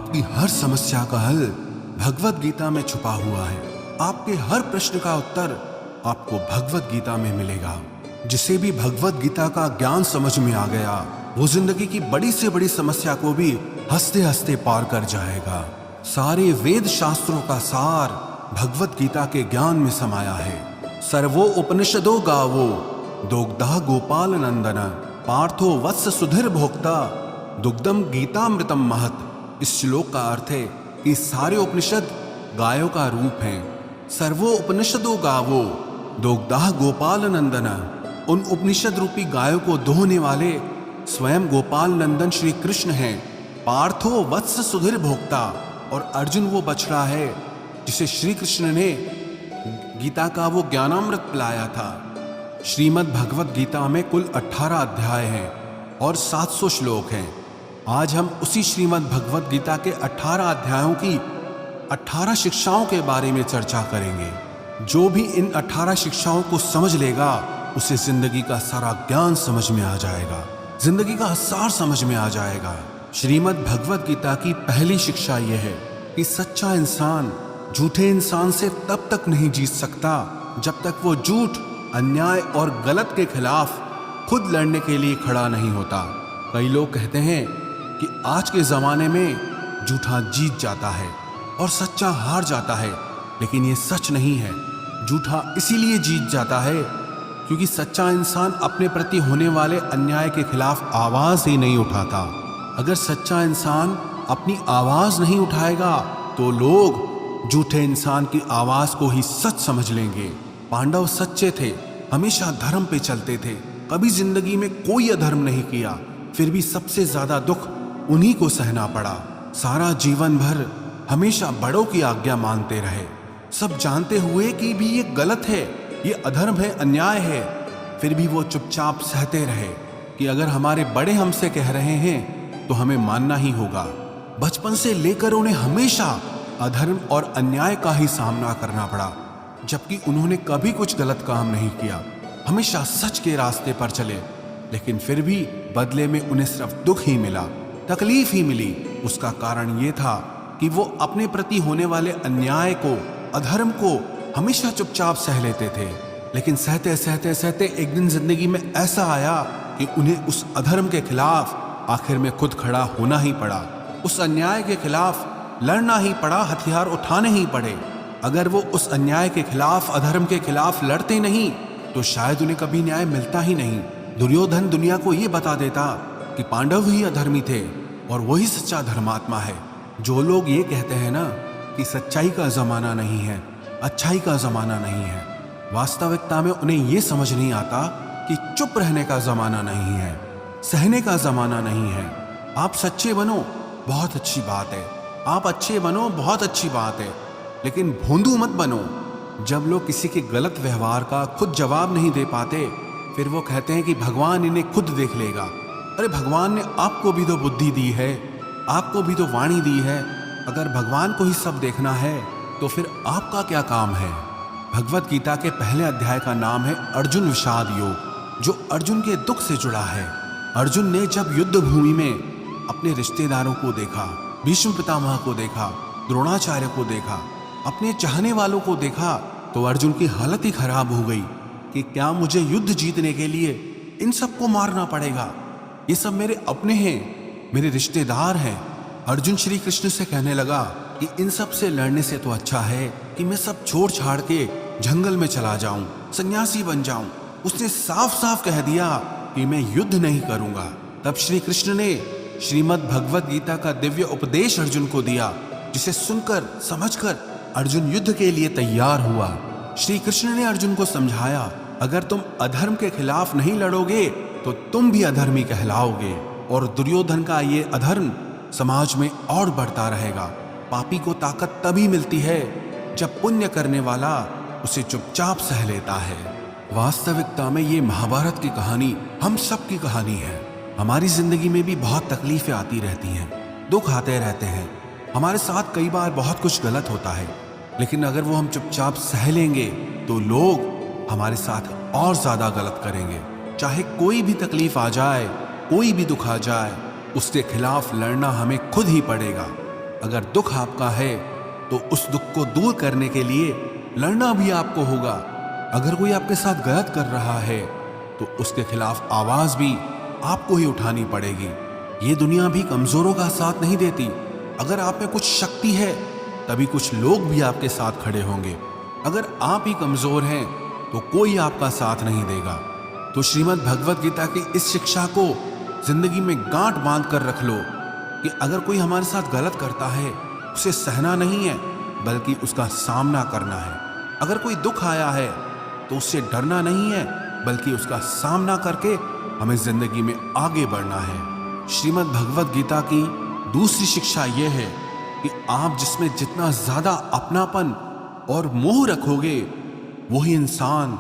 आपकी हर समस्या का हल भगवत गीता में छुपा हुआ है। आपके हर प्रश्न का उत्तर आपको भगवत गीता में मिलेगा। जिसे भी भगवत गीता का ज्ञान समझ में आ गया, वो जिंदगी की बड़ी से बड़ी समस्या को भी हंसते हंसते पार कर जाएगा। सारे वेद शास्त्रों का सार भगवत गीता के ज्ञान में समाया है। सर्वो उपनिषदो गावो दोग्धा गोपाल नंदन पार्थो वत्स सुधीर भोक्ता दुग्धम गीतामृतम महत। इस श्लोक का अर्थ है कि सारे उपनिषद गायों का रूप हैं। सर्वो उपनिषदो गावो दोग्धा गोपाल नंदन, उन उपनिषद रूपी गायों को दोहने वाले स्वयं गोपाल नंदन श्री कृष्ण हैं। पार्थो वत्स सुधीर भोक्ता, और अर्जुन वो बछड़ा है जिसे श्री कृष्ण ने गीता का वो ज्ञानामृत पिलाया था। श्रीमद् भगवत गीता में कुल 18 अध्याय हैं और 700 श्लोक हैं। आज हम उसी श्रीमद् भगवत गीता के 18 अध्यायों की 18 शिक्षाओं के बारे में चर्चा करेंगे। जो भी इन 18 शिक्षाओं को समझ लेगा, उसे जिंदगी का सारा ज्ञान समझ में आ जाएगा, जिंदगी का सार समझ में आ जाएगा। श्रीमद् भगवत गीता की पहली शिक्षा यह है कि सच्चा इंसान झूठे इंसान से तब तक नहीं जीत सकता जब तक वो झूठ, अन्याय और गलत के खिलाफ खुद लड़ने के लिए खड़ा नहीं होता। कई लोग कहते हैं कि आज के जमाने में झूठा जीत जाता है और सच्चा हार जाता है, लेकिन ये सच नहीं है। झूठा इसीलिए जीत जाता है क्योंकि सच्चा इंसान अपने प्रति होने वाले अन्याय के खिलाफ आवाज ही नहीं उठाता। अगर सच्चा इंसान अपनी आवाज नहीं उठाएगा तो लोग झूठे इंसान की आवाज को ही सच समझ लेंगे। पांडव सच्चे थे, हमेशा धर्म पे चलते थे, कभी जिंदगी में कोई अधर्म नहीं किया, फिर भी सबसे ज्यादा दुख उन्हीं को सहना पड़ा। सारा जीवन भर हमेशा बड़ों की आज्ञा मानते रहे, सब जानते हुए कि भी ये गलत है, ये अधर्म है, अन्याय है, फिर भी वो चुपचाप सहते रहे कि अगर हमारे बड़े हमसे कह रहे हैं तो हमें मानना ही होगा। बचपन से लेकर उन्हें हमेशा अधर्म और अन्याय का ही सामना करना पड़ा, जबकि उन्होंने कभी कुछ गलत काम नहीं किया, हमेशा सच के रास्ते पर चले, लेकिन फिर भी बदले में उन्हें सिर्फ दुख ही मिला, तकलीफ ही मिली। उसका कारण ये था कि वो अपने प्रति होने वाले अन्याय को, अधर्म को हमेशा चुपचाप सह लेते थे। लेकिन सहते सहते सहते एक दिन जिंदगी में ऐसा आया कि उन्हें उस अधर्म के खिलाफ आखिर में खुद खड़ा होना ही पड़ा, उस अन्याय के खिलाफ लड़ना ही पड़ा, हथियार उठाने ही पड़े। अगर वो उस अन्याय के खिलाफ, अधर्म के खिलाफ लड़ते नहीं तो शायद उन्हें कभी न्याय मिलता ही नहीं। दुर्योधन दुनिया को ये बता देता कि पांडव ही अधर्मी थे और वही सच्चा धर्मात्मा है। जो लोग ये कहते हैं ना कि सच्चाई का जमाना नहीं है, अच्छाई का जमाना नहीं है, वास्तविकता में उन्हें ये समझ नहीं आता कि चुप रहने का जमाना नहीं है, सहने का जमाना नहीं है। आप सच्चे बनो, बहुत अच्छी बात है, आप अच्छे बनो, बहुत अच्छी बात है, लेकिन भोंदू मत बनो। जब लोग किसी के गलत व्यवहार का खुद जवाब नहीं दे पाते, फिर वो कहते हैं कि भगवान इन्हें खुद देख लेगा। अरे भगवान ने आपको भी तो बुद्धि दी है, आपको भी तो वाणी दी है। अगर भगवान को ही सब देखना है तो फिर आपका क्या काम है। भगवत गीता के पहले अध्याय का नाम है अर्जुन विषाद योग, जो अर्जुन के दुख से जुड़ा है। अर्जुन ने जब युद्ध भूमि में अपने रिश्तेदारों को देखा, भीष्म पितामह को देखा, द्रोणाचार्य को देखा, अपने चाहने वालों को देखा, तो अर्जुन की हालत ही खराब हो गई कि क्या मुझे युद्ध जीतने के लिए इन सबको मारना पड़ेगा? ये सब मेरे अपने हैं, मेरे रिश्तेदार हैं। अर्जुन श्री कृष्ण से कहने लगा कि इन सब से लड़ने से तो अच्छा है कि मैं सब छोड़ छाड़ के जंगल में चला जाऊं, सन्यासी बन जाऊं। उसने साफ साफ कह दिया कि मैं युद्ध नहीं करूंगा। तब श्री कृष्ण ने श्रीमद् भगवत गीता का दिव्य उपदेश अर्जुन को दिया, जिसे सुनकर समझकर अर्जुन युद्ध के लिए तैयार हुआ। श्री कृष्ण ने अर्जुन को समझाया, अगर तुम अधर्म के खिलाफ नहीं लड़ोगे तो तुम भी अधर्मी कहलाओगे, और दुर्योधन का ये अधर्म समाज में और बढ़ता रहेगा। पापी को ताकत तभी मिलती है जब पुण्य करने वाला उसे चुपचाप सह लेता है। वास्तविकता में ये महाभारत की कहानी हम सब की कहानी है। हमारी जिंदगी में भी बहुत तकलीफें आती रहती हैं, दुख आते रहते हैं, हमारे साथ कई बार बहुत कुछ गलत होता है, लेकिन अगर वो हम चुपचाप सह लेंगे तो लोग हमारे साथ और ज्यादा गलत करेंगे। चाहे कोई भी तकलीफ आ जाए, कोई भी दुख आ जाए, उसके खिलाफ लड़ना हमें खुद ही पड़ेगा। अगर दुख आपका है तो उस दुख को दूर करने के लिए लड़ना भी आपको होगा। अगर कोई आपके साथ गलत कर रहा है तो उसके खिलाफ आवाज भी आपको ही उठानी पड़ेगी। ये दुनिया भी कमजोरों का साथ नहीं देती। अगर आप में कुछ शक्ति है तभी कुछ लोग भी आपके साथ खड़े होंगे। अगर आप ही कमजोर हैं तो कोई आपका साथ नहीं देगा। तो श्रीमद् भगवत गीता की इस शिक्षा को जिंदगी में गांठ बांध कर रख लो कि अगर कोई हमारे साथ गलत करता है उसे सहना नहीं है बल्कि उसका सामना करना है। अगर कोई दुख आया है तो उससे डरना नहीं है बल्कि उसका सामना करके हमें जिंदगी में आगे बढ़ना है। श्रीमद् भगवत गीता की दूसरी शिक्षा यह है कि आप जिसमें जितना ज्यादा अपनापन और मोह रखोगे वही इंसान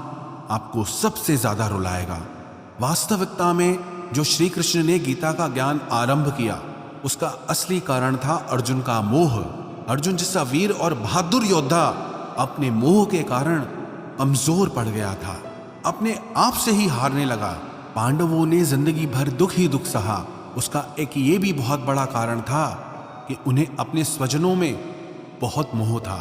आपको सबसे ज्यादा रुलाएगा। वास्तविकता में जो श्री कृष्ण ने गीता का ज्ञान आरंभ किया उसका असली कारण था अर्जुन का मोह। अर्जुन जैसा वीर और बहादुर योद्धा अपने मोह के कारण कमजोर पड़ गया था, अपने आप से ही हारने लगा। पांडवों ने जिंदगी भर दुख ही दुख सहा। उसका एक ये भी बहुत बड़ा कारण था कि उन्हें अपने स्वजनों में बहुत मोह था,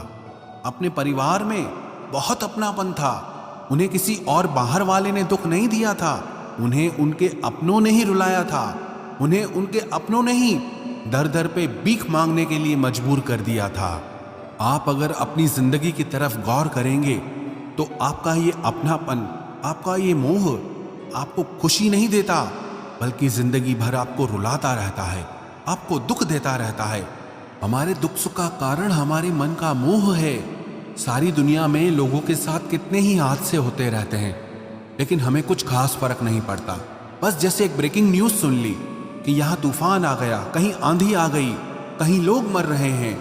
अपने परिवार में बहुत अपनापन था। उन्हें किसी और बाहर वाले ने दुख नहीं दिया था, उन्हें उनके अपनों ने ही रुलाया था। उन्हें उनके अपनों ने ही दर दर पे भीख मांगने के लिए मजबूर कर दिया था। आप अगर अपनी जिंदगी की तरफ गौर करेंगे तो आपका ये अपनापन, आपका ये मोह आपको खुशी नहीं देता बल्कि जिंदगी भर आपको रुलाता रहता है, आपको दुख देता रहता है। हमारे दुख सुख का कारण हमारे मन का मोह है। सारी दुनिया में लोगों के साथ कितने ही हादसे होते रहते हैं लेकिन हमें कुछ खास फर्क नहीं पड़ता। बस जैसे एक ब्रेकिंग न्यूज सुन ली कि यहाँ तूफान आ गया, कहीं आंधी आ गई, कहीं लोग मर रहे हैं,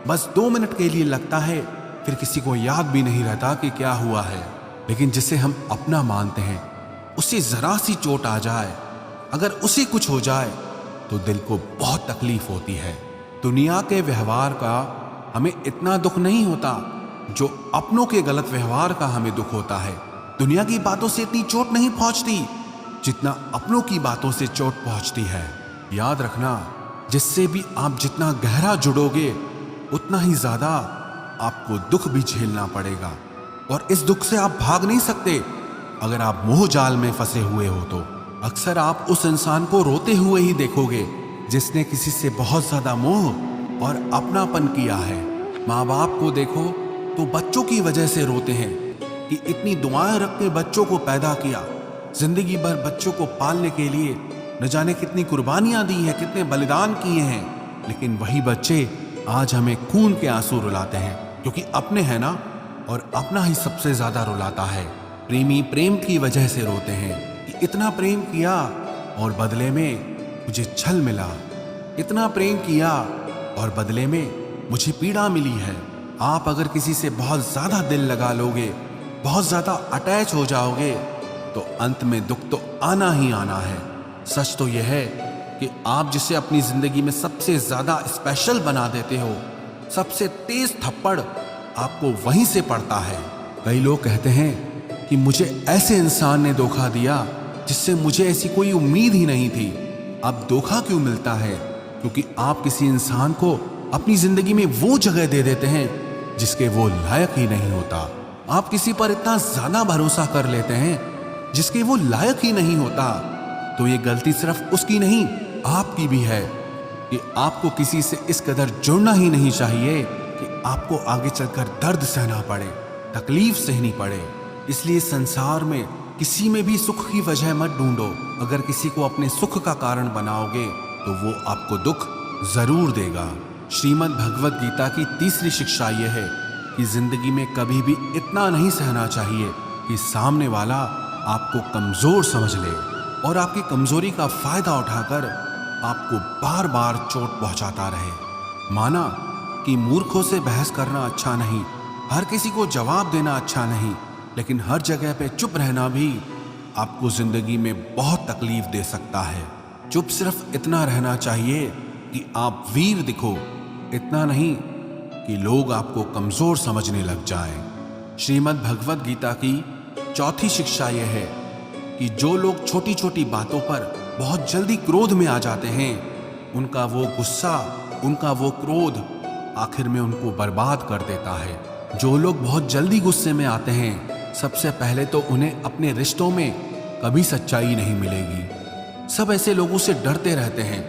बस 2 मिनट के लिए लगता है, फिर किसी को याद भी नहीं रहता कि क्या हुआ है। लेकिन जिसे हम अपना मानते हैं उसे जरा सी चोट आ जाए, अगर उसे कुछ हो जाए तो दिल को बहुत तकलीफ होती है। दुनिया के व्यवहार का हमें इतना दुख नहीं होता जो अपनों के गलत व्यवहार का हमें दुख होता है। दुनिया की बातों से इतनी चोट नहीं पहुंचती जितना अपनों की बातों से चोट पहुंचती है। याद रखना, जिससे भी आप जितना गहरा जुड़ोगे उतना ही ज्यादा आपको दुख भी झेलना पड़ेगा और इस दुख से आप भाग नहीं सकते। अगर आप मोह जाल में फंसे हुए हो तो अक्सर आप उस इंसान को रोते हुए ही देखोगे जिसने किसी से बहुत ज्यादा मोह और अपनापन किया है। माँ बाप को देखो तो बच्चों की वजह से रोते हैं कि इतनी दुआएं रख के बच्चों को पैदा किया, जिंदगी भर बच्चों को पालने के लिए न जाने कितनी कुर्बानियां दी हैं, कितने बलिदान किए हैं, लेकिन वही बच्चे आज हमें खून के आंसू रुलाते हैं क्योंकि अपने हैं ना, और अपना ही सबसे ज्यादा रुलाता है। प्रेमी प्रेम की वजह से रोते हैं कि इतना प्रेम किया और बदले में मुझे छल मिला, इतना प्रेम किया और बदले में मुझे पीड़ा मिली है। आप अगर किसी से बहुत ज्यादा दिल लगा लोगे, बहुत ज्यादा अटैच हो जाओगे तो अंत में दुख तो आना ही आना है। सच तो यह है कि आप जिसे अपनी जिंदगी में सबसे ज्यादा स्पेशल बना देते हो, सबसे तेज थप्पड़ आपको वहीं से पड़ता है। कई लोग कहते हैं कि मुझे ऐसे इंसान ने धोखा दिया जिससे मुझे ऐसी कोई उम्मीद ही नहीं थी। अब धोखा क्यों मिलता है? क्योंकि आप किसी इंसान को अपनी जिंदगी में वो जगह दे देते हैं जिसके वो लायक ही नहीं होता। आप किसी पर इतना ज्यादा भरोसा कर लेते हैं जिसके वो लायक ही नहीं होता। तो ये गलती सिर्फ उसकी नहीं, आपकी भी है कि आपको किसी से इस कदर जुड़ना ही नहीं चाहिए कि आपको आगे चलकर दर्द सहना पड़े, तकलीफ सहनी पड़े। इसलिए संसार में किसी में भी सुख की वजह मत ढूंढो। अगर किसी को अपने सुख का कारण बनाओगे तो वो आपको दुख जरूर देगा। श्रीमद् भगवत गीता की तीसरी शिक्षा यह है कि जिंदगी में कभी भी इतना नहीं सहना चाहिए कि सामने वाला आपको कमजोर समझ ले और आपकी कमजोरी का फायदा उठाकर आपको बार बार चोट पहुंचाता रहे। माना कि मूर्खों से बहस करना अच्छा नहीं, हर किसी को जवाब देना अच्छा नहीं, लेकिन हर जगह पे चुप रहना भी आपको जिंदगी में बहुत तकलीफ दे सकता है। चुप सिर्फ इतना रहना चाहिए कि आप वीर दिखो, इतना नहीं कि लोग आपको कमजोर समझने लग जाएं। श्रीमद् भगवत गीता की चौथी शिक्षा यह है कि जो लोग छोटी छोटी बातों पर बहुत जल्दी क्रोध में आ जाते हैं, उनका वो गुस्सा उनका वो क्रोध आखिर में उनको बर्बाद कर देता है। जो लोग बहुत जल्दी गुस्से में आते हैं, सबसे पहले तो उन्हें अपने रिश्तों में कभी सच्चाई नहीं मिलेगी। सब ऐसे लोगों से डरते रहते हैं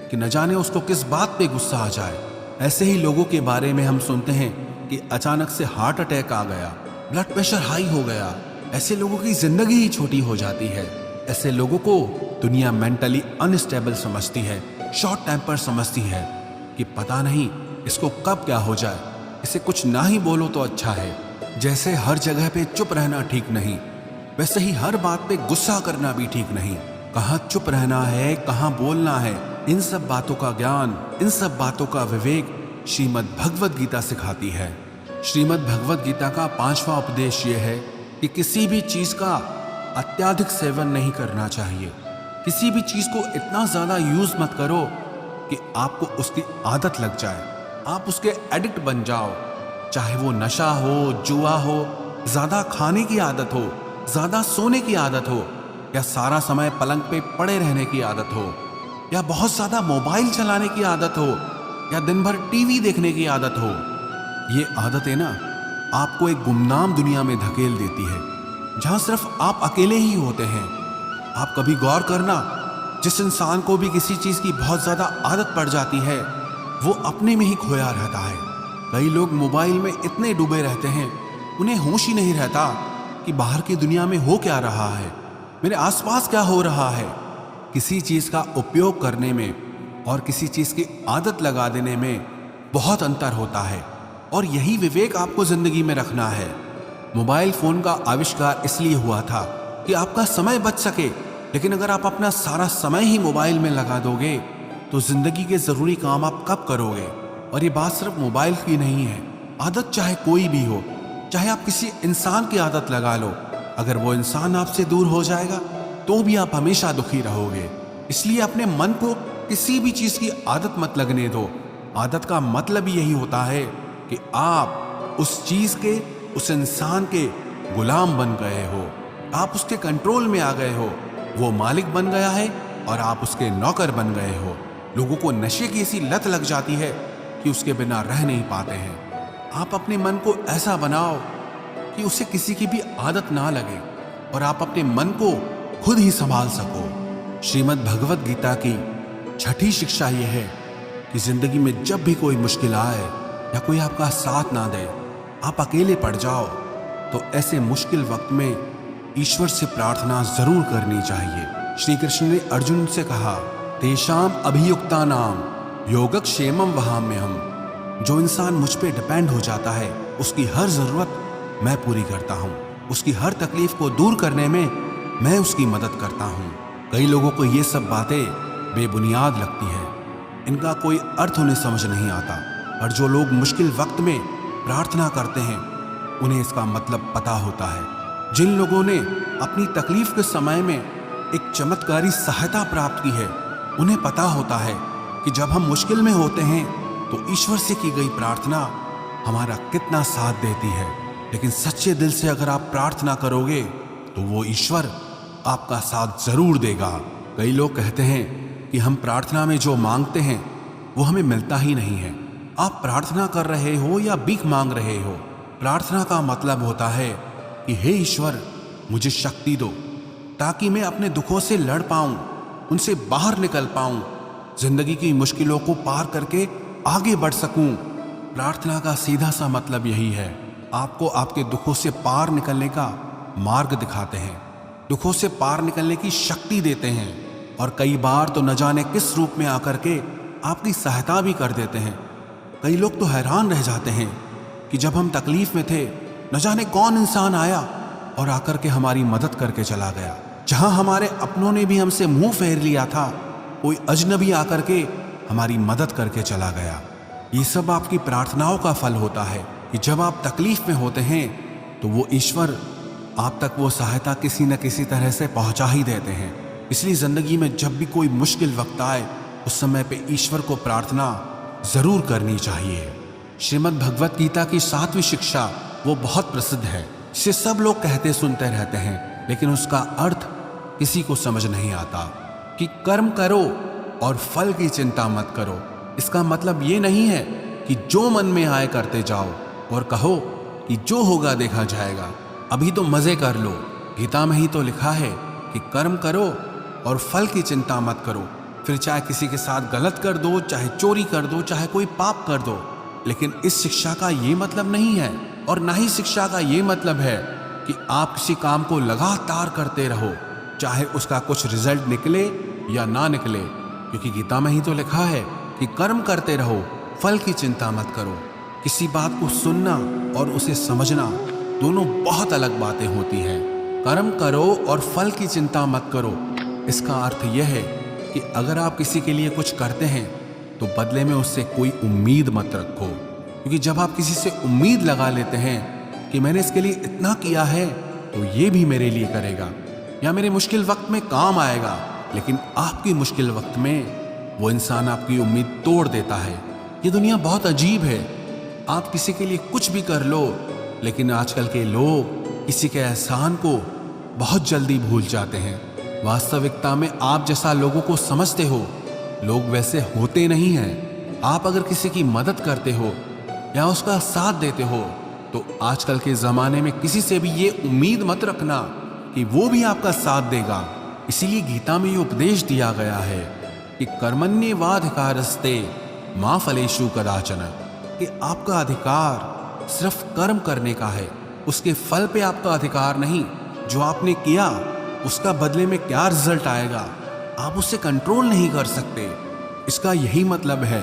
कि न जाने उसको किस बात पे गुस्सा आ जाए। ऐसे ही लोगों के बारे में हम सुनते हैं कि अचानक से हार्ट अटैक आ गया, ब्लड प्रेशर हाई हो गया। ऐसे लोगों की जिंदगी ही छोटी हो जाती है। ऐसे लोगों को दुनिया मेंटली अनस्टेबल समझती है, शॉर्ट टेम्पर समझती है कि पता नहीं इसको कब क्या हो जाए, इसे कुछ ना ही बोलो तो अच्छा है। जैसे हर जगह पे चुप रहना ठीक नहीं, वैसे ही हर बात पे गुस्सा करना भी ठीक नहीं। कहाँ चुप रहना है, कहाँ बोलना है, इन सब बातों का ज्ञान, इन सब बातों का विवेक श्रीमद् भगवद गीता सिखाती है। श्रीमद् भगवद गीता का 5वां उपदेश ये है कि किसी भी चीज का अत्यधिक सेवन नहीं करना चाहिए। किसी भी चीज को इतना ज्यादा यूज मत करो कि आपको उसकी आदत लग जाए, आप उसके एडिक्ट बन जाओ। चाहे वो नशा हो, जुआ हो, ज्यादा खाने की आदत हो, ज्यादा सोने की आदत हो, या सारा समय पलंग पे पड़े रहने की आदत हो, या बहुत ज्यादा मोबाइल चलाने की आदत हो, या दिन भर टीवी देखने की आदत हो। ये आदतें ना आपको एक गुमनाम दुनिया में धकेल देती है, जहां सिर्फ आप अकेले ही होते हैं। आप कभी गौर करना, जिस इंसान को भी किसी चीज की बहुत ज्यादा आदत पड़ जाती है, वो अपने में ही खोया रहता है। कई लोग मोबाइल में इतने डूबे रहते हैं, उन्हें होश ही नहीं रहता कि बाहर की दुनिया में हो क्या रहा है, मेरे आसपास क्या हो रहा है। किसी चीज का उपयोग करने में और किसी चीज की आदत लगा देने में बहुत अंतर होता है, और यही विवेक आपको जिंदगी में रखना है। मोबाइल फोन का आविष्कार इसलिए हुआ था कि आपका समय बच सके, लेकिन अगर आप अपना सारा समय ही मोबाइल में लगा दोगे तो जिंदगी के जरूरी काम आप कब करोगे। और ये बात सिर्फ मोबाइल की नहीं है, आदत चाहे कोई भी हो, चाहे आप किसी इंसान की आदत लगा लो, अगर वो इंसान आपसे दूर हो जाएगा तो भी आप हमेशा दुखी रहोगे। इसलिए अपने मन को किसी भी चीज की आदत मत लगने दो। आदत का मतलब यही होता है कि आप उस चीज के, उस इंसान के गुलाम बन गए हो, आप उसके कंट्रोल में आ गए हो। वो मालिक बन गया है और आप उसके नौकर बन गए हो। लोगों को नशे की ऐसी लत लग जाती है कि उसके बिना रह नहीं पाते हैं। आप अपने मन को ऐसा बनाओ कि उसे किसी की भी आदत ना लगे और आप अपने मन को खुद ही संभाल सको। श्रीमद् भगवद गीता की 6ठी शिक्षा यह है कि जिंदगी में जब भी कोई मुश्किल आए या कोई आपका साथ ना दे, आप अकेले पड़ जाओ, तो ऐसे मुश्किल वक्त में ईश्वर से प्रार्थना जरूर करनी चाहिए। श्री कृष्ण ने अर्जुन से कहा, तेषाम अभियुक्ता नाम योगक्षेमम वहाम्यहम्। जो इंसान मुझ पे डिपेंड हो जाता है, उसकी हर जरूरत मैं पूरी करता हूँ, उसकी हर तकलीफ को दूर करने में मैं उसकी मदद करता हूँ। कई लोगों को ये सब बातें बेबुनियाद लगती है, इनका कोई अर्थ उन्हें समझ नहीं आता, और जो लोग मुश्किल वक्त में प्रार्थना करते हैं उन्हें इसका मतलब पता होता है। जिन लोगों ने अपनी तकलीफ के समय में एक चमत्कारी सहायता प्राप्त की है, उन्हें पता होता है कि जब हम मुश्किल में होते हैं तो ईश्वर से की गई प्रार्थना हमारा कितना साथ देती है। लेकिन सच्चे दिल से अगर आप प्रार्थना करोगे तो वो ईश्वर आपका साथ जरूर देगा। कई लोग कहते हैं कि हम प्रार्थना में जो मांगते हैं वो हमें मिलता ही नहीं है। आप प्रार्थना कर रहे हो या भीख मांग रहे हो, प्रार्थना का मतलब होता है कि हे ईश्वर, मुझे शक्ति दो ताकि मैं अपने दुखों से लड़ पाऊं, उनसे बाहर निकल पाऊं, जिंदगी की मुश्किलों को पार करके आगे बढ़ सकूं। प्रार्थना का सीधा सा मतलब यही है, आपको आपके दुखों से पार निकलने का मार्ग दिखाते हैं, दुखों से पार निकलने की शक्ति देते हैं, और कई बार तो न जाने किस रूप में आकर के आपकी सहायता भी कर देते हैं। कई लोग तो हैरान रह जाते हैं कि जब हम तकलीफ में थे, न जाने कौन इंसान आया और आकर के हमारी मदद करके चला गया। जहां हमारे अपनों ने भी हमसे मुंह फेर लिया था, कोई अजनबी आकर के हमारी मदद करके चला गया। ये सब आपकी प्रार्थनाओं का फल होता है कि जब आप तकलीफ में होते हैं तो वो ईश्वर आप तक वो सहायता किसी न किसी तरह से पहुंचा ही देते हैं। इसलिए जिंदगी में जब भी कोई मुश्किल वक्त आए, उस समय पे ईश्वर को प्रार्थना जरूर करनी चाहिए। श्रीमद् भगवत गीता की 7वीं शिक्षा वो बहुत प्रसिद्ध है, इसे सब लोग कहते सुनते रहते हैं, लेकिन उसका अर्थ किसी को समझ नहीं आता कि कर्म करो और फल की चिंता मत करो। इसका मतलब ये नहीं है कि जो मन में आए करते जाओ और कहो कि जो होगा देखा जाएगा, अभी तो मजे कर लो। गीता में ही तो लिखा है कि कर्म करो और फल की चिंता मत करो। फिर चाहे किसी के साथ गलत कर दो, चाहे चोरी कर दो, चाहे कोई पाप कर दो। लेकिन इस शिक्षा का ये मतलब नहीं है, और ना ही शिक्षा का ये मतलब है कि आप किसी काम को लगातार करते रहो, चाहे उसका कुछ रिजल्ट निकले या ना निकले। क्योंकि गीता में ही तो लिखा है कि कर्म करते रहो, फल की चिंता मत करो। किसी बात को सुनना और उसे समझना दोनों बहुत अलग बातें होती हैं। कर्म करो और फल की चिंता मत करो, इसका अर्थ यह है कि अगर आप किसी के लिए कुछ करते हैं तो बदले में उससे कोई उम्मीद मत रखो। क्योंकि जब आप किसी से उम्मीद लगा लेते हैं कि मैंने इसके लिए इतना किया है तो ये भी मेरे लिए करेगा या मेरे मुश्किल वक्त में काम आएगा, लेकिन आपकी मुश्किल वक्त में वो इंसान आपकी उम्मीद तोड़ देता है। ये दुनिया बहुत अजीब है। आप किसी के लिए कुछ भी कर लो, लेकिन आजकल के लोग किसी के एहसान को बहुत जल्दी भूल जाते हैं। वास्तविकता में आप जैसा लोगों को समझते हो, लोग वैसे होते नहीं हैं। आप अगर किसी की मदद करते हो या उसका साथ देते हो तो आजकल के ज़माने में किसी से भी ये उम्मीद मत रखना कि वो भी आपका साथ देगा। इसीलिए गीता में ये उपदेश दिया गया है कि कर्मण्येवाधिकारस्ते मा फलेषु कदाचन, कि आपका अधिकार सिर्फ कर्म करने का है, उसके फल पे आपका अधिकार नहीं। जो आपने किया उसका बदले में क्या रिजल्ट आएगा आप उससे कंट्रोल नहीं कर सकते। इसका यही मतलब है,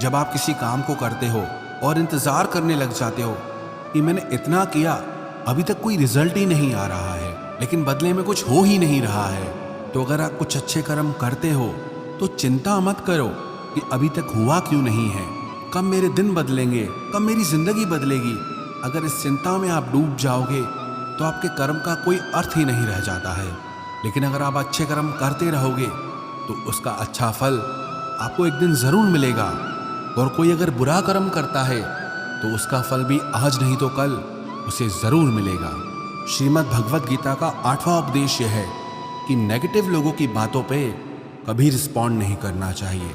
जब आप किसी काम को करते हो और इंतजार करने लग जाते हो कि मैंने इतना किया, अभी तक कोई रिजल्ट ही नहीं आ रहा है, लेकिन बदले में कुछ हो ही नहीं रहा है, तो अगर आप कुछ अच्छे कर्म करते हो तो चिंता मत करो कि अभी तक हुआ क्यों नहीं है, कब मेरे दिन बदलेंगे, कब मेरी जिंदगी बदलेगी। अगर इस चिंता में आप डूब जाओगे तो आपके कर्म का कोई अर्थ ही नहीं रह जाता है। लेकिन अगर आप अच्छे कर्म करते रहोगे तो उसका अच्छा फल आपको एक दिन जरूर मिलेगा। और कोई अगर बुरा कर्म करता है तो उसका फल भी आज नहीं तो कल उसे जरूर मिलेगा। श्रीमद् भगवत गीता का 8वां उपदेश यह है कि नेगेटिव लोगों की बातों पे कभी रिस्पॉन्ड नहीं करना चाहिए।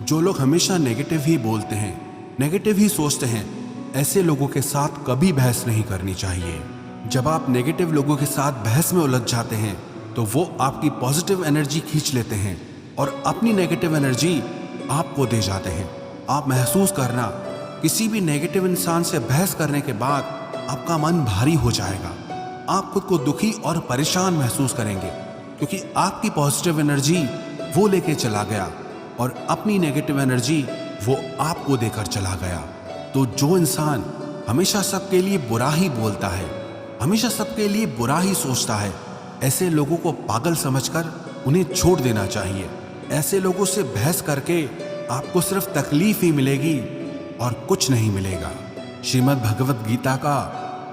जो लोग हमेशा नेगेटिव ही बोलते हैं, नेगेटिव ही सोचते हैं, ऐसे लोगों के साथ कभी बहस नहीं करनी चाहिए। जब आप नेगेटिव लोगों के साथ बहस में उलझ जाते हैं तो वो आपकी पॉजिटिव एनर्जी खींच लेते हैं और अपनी नेगेटिव एनर्जी आपको दे जाते हैं। आप महसूस करना, किसी भी नेगेटिव इंसान से बहस करने के बाद आपका मन भारी हो जाएगा। आप खुद को दुखी और परेशान महसूस करेंगे क्योंकि आपकी पॉजिटिव एनर्जी वो लेके चला गया और अपनी नेगेटिव एनर्जी वो आपको देकर चला गया। तो जो इंसान हमेशा सबके लिए बुरा ही बोलता है, हमेशा सबके लिए बुरा ही सोचता है, ऐसे लोगों को पागल समझकर उन्हें छोड़ देना चाहिए। ऐसे लोगों से बहस करके आपको सिर्फ तकलीफ ही मिलेगी और कुछ नहीं मिलेगा। श्रीमद् भगवत गीता का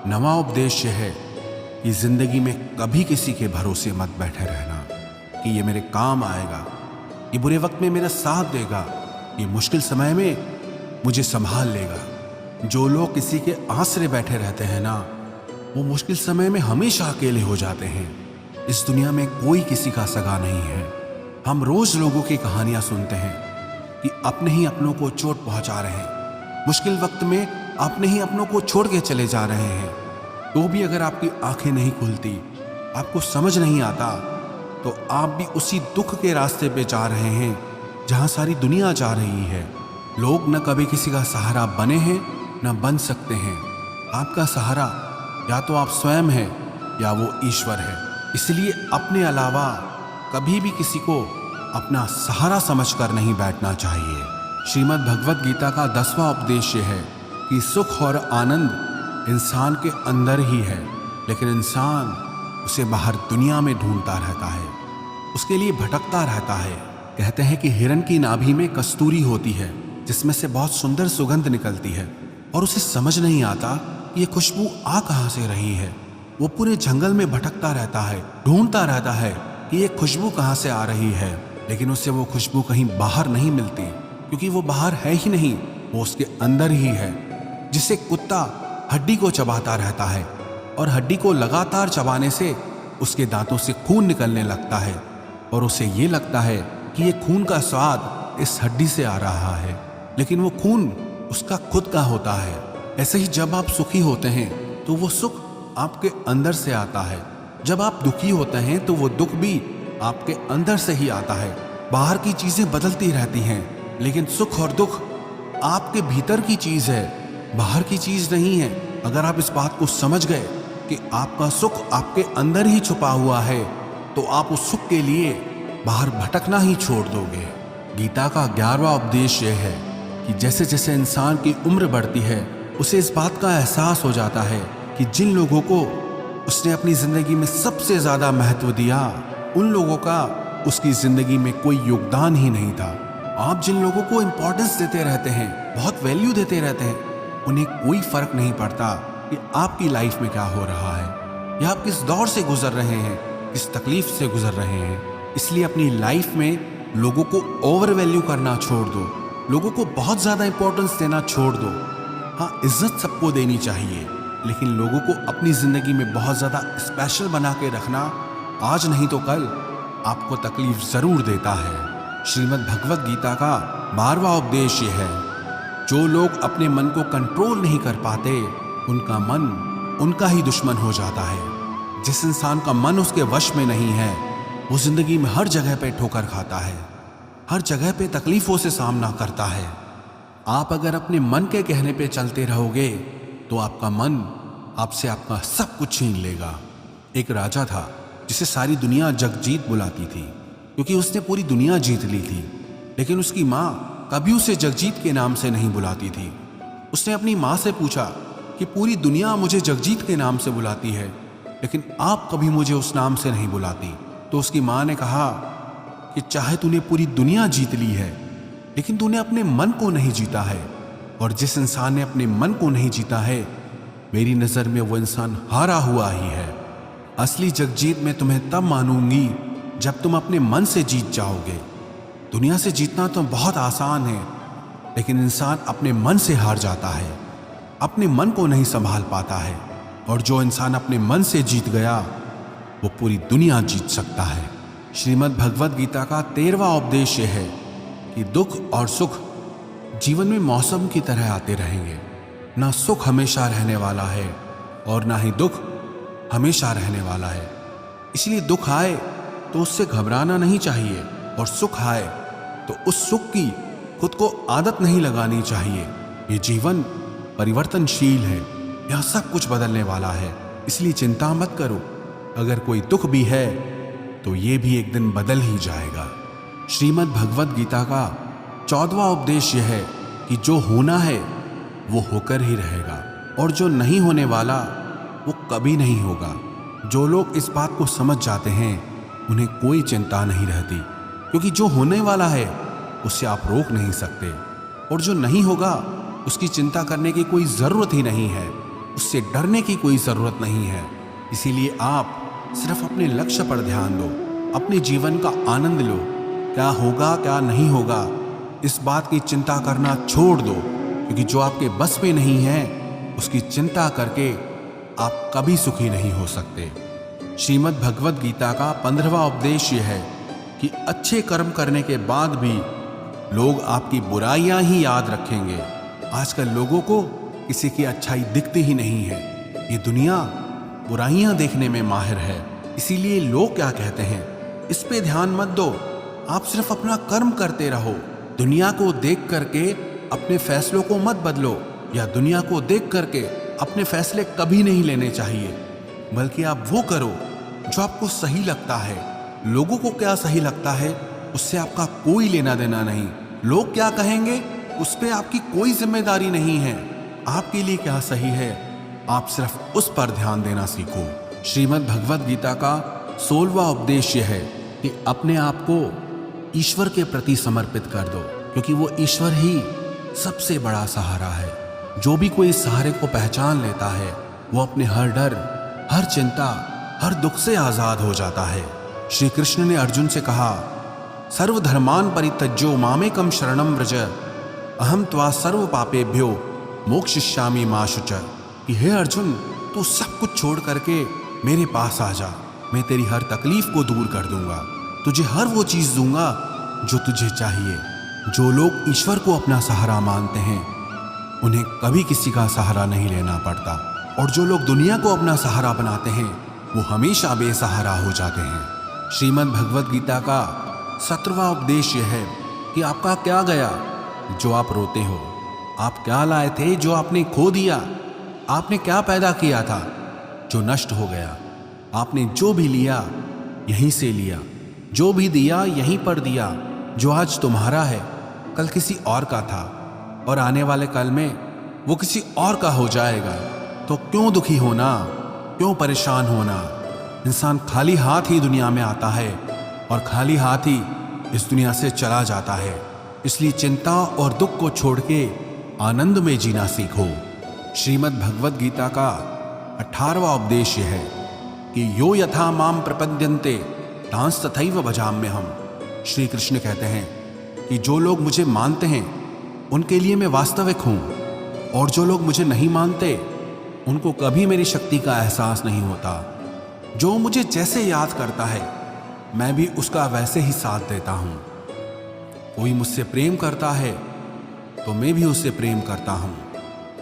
9वां उपदेश है कि जिंदगी में कभी किसी के भरोसे मत बैठे रहना कि ये मेरे काम आएगा, ये बुरे वक्त में मेरा साथ देगा, ये मुश्किल समय में मुझे संभाल लेगा। जो लोग किसी के आसरे बैठे रहते हैं ना, वो मुश्किल समय में हमेशा अकेले हो जाते हैं। इस दुनिया में कोई किसी का सगा नहीं है। हम रोज लोगों की कहानियां सुनते हैं कि अपने ही अपनों को चोट पहुंचा रहे हैं, मुश्किल वक्त में अपने ही अपनों को छोड़ के चले जा रहे हैं। तो भी अगर आपकी आंखें नहीं खुलती, आपको समझ नहीं आता, तो आप भी उसी दुख के रास्ते पे जा रहे हैं जहां सारी दुनिया जा रही है। लोग न कभी किसी का सहारा बने हैं न बन सकते हैं। आपका सहारा या तो आप स्वयं हैं या वो ईश्वर है। इसलिए अपने अलावा कभी भी किसी को अपना सहारा समझकर नहीं बैठना चाहिए। श्रीमद् भगवत गीता का 10वां उपदेश है कि सुख और आनंद इंसान के अंदर ही है, लेकिन इंसान उसे बाहर दुनिया में ढूंढता रहता है, उसके लिए भटकता रहता है। कहते हैं कि हिरण की नाभि में कस्तूरी होती है जिसमें से बहुत सुंदर सुगंध निकलती है और उसे समझ नहीं आता कि ये खुशबू आ कहां से रही है। वो पूरे जंगल में भटकता रहता है, ढूंढता रहता है कि ये खुशबू कहां से आ रही है, लेकिन उसे वो खुशबू कहीं बाहर नहीं मिलती क्योंकि वो बाहर है ही नहीं, वो उसके अंदर ही है। जिसे कुत्ता हड्डी को चबाता रहता है और हड्डी को लगातार चबाने से उसके दांतों से खून निकलने लगता है और उसे ये लगता है कि ये खून का स्वाद इस हड्डी से आ रहा है, लेकिन वो खून उसका खुद का होता है। ऐसे ही जब आप सुखी होते हैं तो वो सुख आपके अंदर से आता है। जब आप दुखी होते हैं तो वो दुख भी आपके अंदर से ही आता है। बाहर की चीजें बदलती रहती हैं, लेकिन सुख और दुख आपके भीतर की चीज है, बाहर की चीज नहीं है। अगर आप इस बात को समझ गए कि आपका सुख आपके अंदर ही छुपा हुआ है, तो आप उस सुख के लिए बाहर भटकना ही छोड़ दोगे। गीता का 11वां उपदेश यह है कि जैसे जैसे इंसान की उम्र बढ़ती है, उसे इस बात का एहसास हो जाता है कि जिन लोगों को उसने अपनी जिंदगी में सबसे ज्यादा महत्व दिया, उन लोगों का उसकी जिंदगी में कोई योगदान ही नहीं था। आप जिन लोगों को इंपॉर्टेंस देते रहते हैं, बहुत वैल्यू देते रहते हैं, उन्हें कोई फर्क नहीं पड़ता कि आपकी लाइफ में क्या हो रहा है या आप किस दौर से गुजर रहे हैं, किस तकलीफ से गुजर रहे हैं। इसलिए अपनी लाइफ में लोगों को ओवर वैल्यू करना छोड़ दो, लोगों को बहुत ज्यादा इंपॉर्टेंस देना छोड़ दो। हाँ, इज्जत सबको देनी चाहिए, लेकिन लोगों को अपनी जिंदगी में बहुत ज्यादा स्पेशल बना के रखना आज नहीं तो कल आपको तकलीफ जरूर देता है। श्रीमद् भगवद गीता का 12वां उपदेश यह है, जो लोग अपने मन को कंट्रोल नहीं कर पाते, उनका मन उनका ही दुश्मन हो जाता है। जिस इंसान का मन उसके वश में नहीं है, वो जिंदगी में हर जगह पे ठोकर खाता है, हर जगह पे तकलीफों से सामना करता है। आप अगर अपने मन के कहने पे चलते रहोगे तो आपका मन आपसे आपका सब कुछ छीन लेगा। एक राजा था जिसे सारी दुनिया जगजीत बुलाती थी, क्योंकि उसने पूरी दुनिया जीत ली थी। लेकिन उसकी माँ कभी उसे जगजीत के नाम से नहीं बुलाती थी। उसने अपनी माँ से पूछा कि पूरी दुनिया मुझे जगजीत के नाम से बुलाती है, लेकिन आप कभी मुझे उस नाम से नहीं बुलाती। तो उसकी माँ ने कहा कि चाहे तूने पूरी दुनिया जीत ली है, लेकिन तूने अपने मन को नहीं जीता है, और जिस इंसान ने अपने मन को नहीं जीता है, मेरी नज़र में वो इंसान हारा हुआ ही है। असली जगजीत मैं तुम्हें तब मानूंगी जब तुम अपने मन से जीत जाओगे। दुनिया से जीतना तो बहुत आसान है, लेकिन इंसान अपने मन से हार जाता है, अपने मन को नहीं संभाल पाता है। और जो इंसान अपने मन से जीत गया, वो पूरी दुनिया जीत सकता है। श्रीमद् भगवद गीता का 13वां उपदेश यह है कि दुख और सुख जीवन में मौसम की तरह आते रहेंगे। ना सुख हमेशा रहने वाला है और ना ही दुख हमेशा रहने वाला है। इसलिए दुख आए तो उससे घबराना नहीं चाहिए, और सुख आए तो उस सुख की खुद को आदत नहीं लगानी चाहिए। ये जीवन परिवर्तनशील है, यह सब कुछ बदलने वाला है, इसलिए चिंता मत करो। अगर कोई दुख भी है तो ये भी एक दिन बदल ही जाएगा। श्रीमद् भगवद गीता का 14वां उपदेश यह है कि जो होना है वो होकर ही रहेगा, और जो नहीं होने वाला वो कभी नहीं होगा। जो लोग इस बात को समझ जाते हैं, उन्हें कोई चिंता नहीं रहती, क्योंकि जो होने वाला है उसे आप रोक नहीं सकते, और जो नहीं होगा उसकी चिंता करने की कोई ज़रूरत ही नहीं है, उससे डरने की कोई ज़रूरत नहीं है। इसीलिए आप सिर्फ अपने लक्ष्य पर ध्यान दो, अपने जीवन का आनंद लो। क्या होगा क्या नहीं होगा, इस बात की चिंता करना छोड़ दो, क्योंकि जो आपके बस में नहीं है उसकी चिंता करके आप कभी सुखी नहीं हो सकते। श्रीमद् भगवद गीता का 15वां उपदेश यह है कि अच्छे कर्म करने के बाद भी लोग आपकी बुराइयां ही याद रखेंगे। आजकल लोगों को किसी की अच्छाई दिखती ही नहीं है। ये दुनिया बुराइयां देखने में माहिर है। इसीलिए लोग क्या कहते हैं, इस पे ध्यान मत दो, आप सिर्फ अपना कर्म करते रहो। दुनिया को देख करके अपने फैसलों को मत बदलो, या दुनिया को देख करके अपने फैसले कभी नहीं लेने चाहिए, बल्कि आप वो करो जो आपको सही लगता है। लोगों को क्या सही लगता है उससे आपका कोई लेना देना नहीं। लोग क्या कहेंगे उस पे आपकी कोई जिम्मेदारी नहीं है। आपके लिए क्या सही है, आप सिर्फ उस पर ध्यान देना सीखो। श्रीमद् भगवद गीता का 16वां उपदेश यह है कि अपने आप को ईश्वर के प्रति समर्पित कर दो, क्योंकि वो ईश्वर ही सबसे बड़ा सहारा है। जो भी कोई इस सहारे को पहचान लेता है, वो अपने हर डर, हर चिंता, हर दुख से आजाद हो जाता है। श्री कृष्ण ने अर्जुन से कहा, सर्वधर्मान परित्यज्यो मामेकम शरणम व्रज अहम त्वा सर्व पापेभ्यो मोक्षयिष्यामि मा शुच। कि हे अर्जुन, तू सब कुछ छोड़ करके मेरे पास आ जा, मैं तेरी हर तकलीफ को दूर कर दूंगा, तुझे हर वो चीज दूंगा जो तुझे चाहिए। जो लोग ईश्वर को अपना सहारा मानते हैं उन्हें कभी किसी का सहारा नहीं लेना पड़ता, और जो लोग दुनिया को अपना सहारा बनाते हैं वो हमेशा बेसहारा हो जाते हैं। श्रीमद् भगवद गीता का 17वां उपदेश यह है कि आपका क्या गया जो आप रोते हो, आप क्या लाए थे जो आपने खो दिया, आपने क्या पैदा किया था जो नष्ट हो गया, आपने जो भी लिया यहीं से लिया, जो भी दिया यहीं पर दिया। जो आज तुम्हारा है कल किसी और का था, और आने वाले कल में वो किसी और का हो जाएगा। तो क्यों दुखी होना, क्यों परेशान होना। इंसान खाली हाथ ही दुनिया में आता है और खाली हाथ ही इस दुनिया से चला जाता है। इसलिए चिंता और दुख को छोड़ के आनंद में जीना सीखो। श्रीमद् भगवद गीता का 18वां उपदेश यह है कि यो यथा माम प्रपद्यन्ते तांस तथैव भजाम्यहम्। श्री कृष्ण कहते हैं कि जो लोग मुझे मानते हैं उनके लिए मैं वास्तविक हूं, और जो लोग मुझे नहीं मानते उनको कभी मेरी शक्ति का एहसास नहीं होता। जो मुझे जैसे याद करता है मैं भी उसका वैसे ही साथ देता हूं। कोई मुझसे प्रेम करता है तो मैं भी उससे प्रेम करता हूं।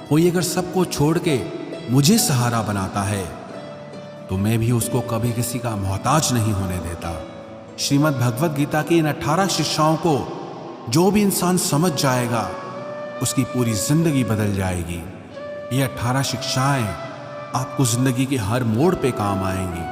कोई अगर सबको छोड़ के मुझे सहारा बनाता है तो मैं भी उसको कभी किसी का मोहताज नहीं होने देता। श्रीमद् भगवद गीता की इन 18 शिक्षाओं को जो भी इंसान समझ जाएगा उसकी पूरी जिंदगी बदल जाएगी। ये 18 शिक्षाएं आपको जिंदगी के हर मोड़ पे काम आएंगी।